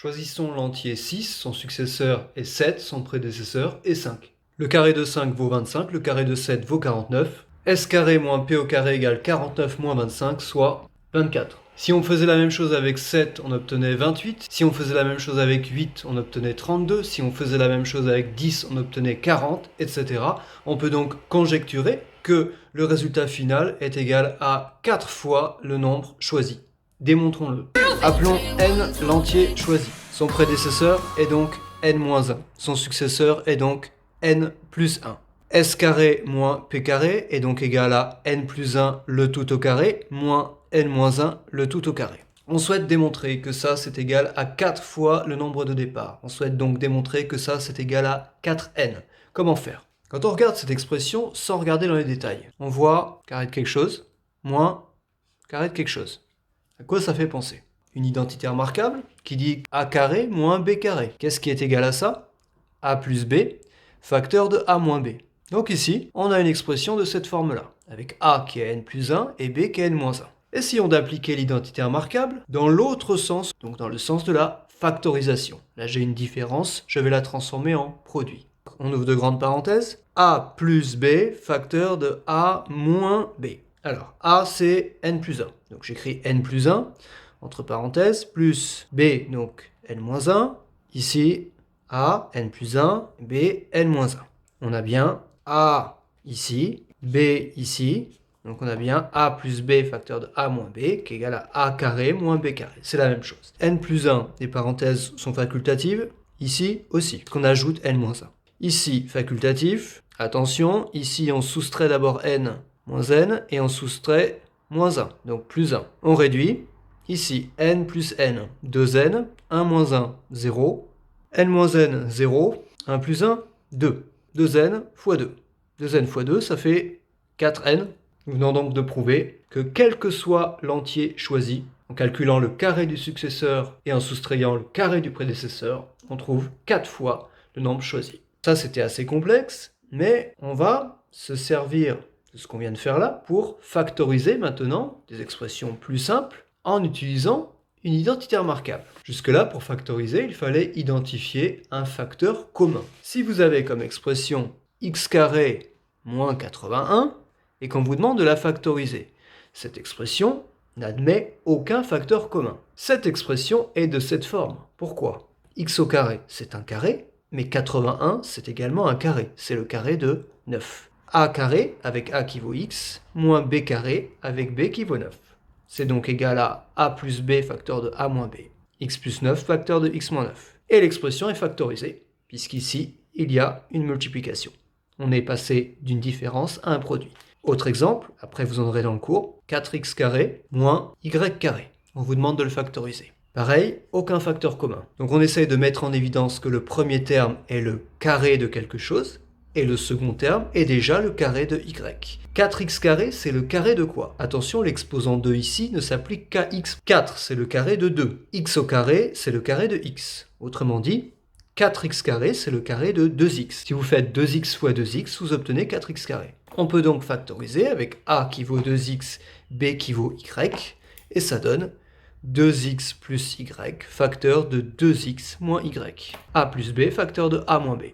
Choisissons l'entier 6, son successeur est 7, son prédécesseur est 5. Le carré de 5 vaut 25, le carré de 7 vaut 49. S carré moins P au carré égale 49 moins 25, soit 24. Si on faisait la même chose avec 7, on obtenait 28. Si on faisait la même chose avec 8, on obtenait 32. Si on faisait la même chose avec 10, on obtenait 40, etc. On peut donc conjecturer que le résultat final est égal à 4 fois le nombre choisi. Démontrons-le. Appelons n l'entier choisi. Son prédécesseur est donc n-1. Son successeur est donc n plus 1. S carré moins P carré est donc égal à n plus 1 le tout au carré moins n-1 le tout au carré. On souhaite démontrer que ça c'est égal à 4 fois le nombre de départ. On souhaite donc démontrer que ça c'est égal à 4n. Comment faire? Quand on regarde cette expression sans regarder dans les détails, on voit carré de quelque chose moins carré de quelque chose. À quoi ça fait penser? Une identité remarquable qui dit a carré moins b carré. Qu'est-ce qui est égal à ça? A plus b, facteur de a moins b. Donc ici, on a une expression de cette forme-là, avec a qui est n plus 1 et b qui est n-1. Essayons d'appliquer l'identité remarquable dans l'autre sens, donc dans le sens de la factorisation. Là j'ai une différence, je vais la transformer en produit. On ouvre de grandes parenthèses, a plus b, facteur de a moins b. Alors, a c'est n plus 1, donc j'écris n plus 1, entre parenthèses, plus b, donc n-1, ici a, n plus 1, b, n-1. On a bien a ici, b ici, donc on a bien a plus b facteur de a moins b qui est égal à a carré moins b carré. C'est la même chose. N plus 1, les parenthèses sont facultatives, ici aussi, qu'on ajoute n-1. Ici, facultatif, attention, ici on soustrait d'abord n moins n et on soustrait moins 1, donc plus 1. On réduit, ici n plus n, 2n, 1 moins 1, 0, n moins n, 0, 1 plus 1, 2. 2n fois 2. 2n fois 2, ça fait 4n. Nous venons donc de prouver que quel que soit l'entier choisi, en calculant le carré du successeur et en soustrayant le carré du prédécesseur, on trouve 4 fois le nombre choisi. Ça, c'était assez complexe, mais on va se servir de ce qu'on vient de faire là pour factoriser maintenant des expressions plus simples en utilisant une identité remarquable. Jusque-là, pour factoriser, il fallait identifier un facteur commun. Si vous avez comme expression x carré moins 81 et qu'on vous demande de la factoriser, cette expression n'admet aucun facteur commun. Cette expression est de cette forme. Pourquoi? X au carré, c'est un carré, mais 81, c'est également un carré. C'est le carré de 9. A carré, avec A qui vaut x, moins B carré, avec B qui vaut 9. C'est donc égal à a plus b facteur de a moins b, x plus 9 facteur de x moins 9. Et l'expression est factorisée, puisqu'ici, il y a une multiplication. On est passé d'une différence à un produit. Autre exemple, après vous en aurez dans le cours, 4x carré moins y carré. On vous demande de le factoriser. Pareil, aucun facteur commun. Donc on essaye de mettre en évidence que le premier terme est le carré de quelque chose, et le second terme est déjà le carré de y. 4x carré, c'est le carré de quoi? Attention, l'exposant 2 ici ne s'applique qu'à x. 4, c'est le carré de 2. X au carré, c'est le carré de x. Autrement dit, 4x carré, c'est le carré de 2x. Si vous faites 2x fois 2x, vous obtenez 4x carré. On peut donc factoriser avec a qui vaut 2x, b qui vaut y, et ça donne 2x plus y, facteur de 2x moins y. A plus b, facteur de a moins b.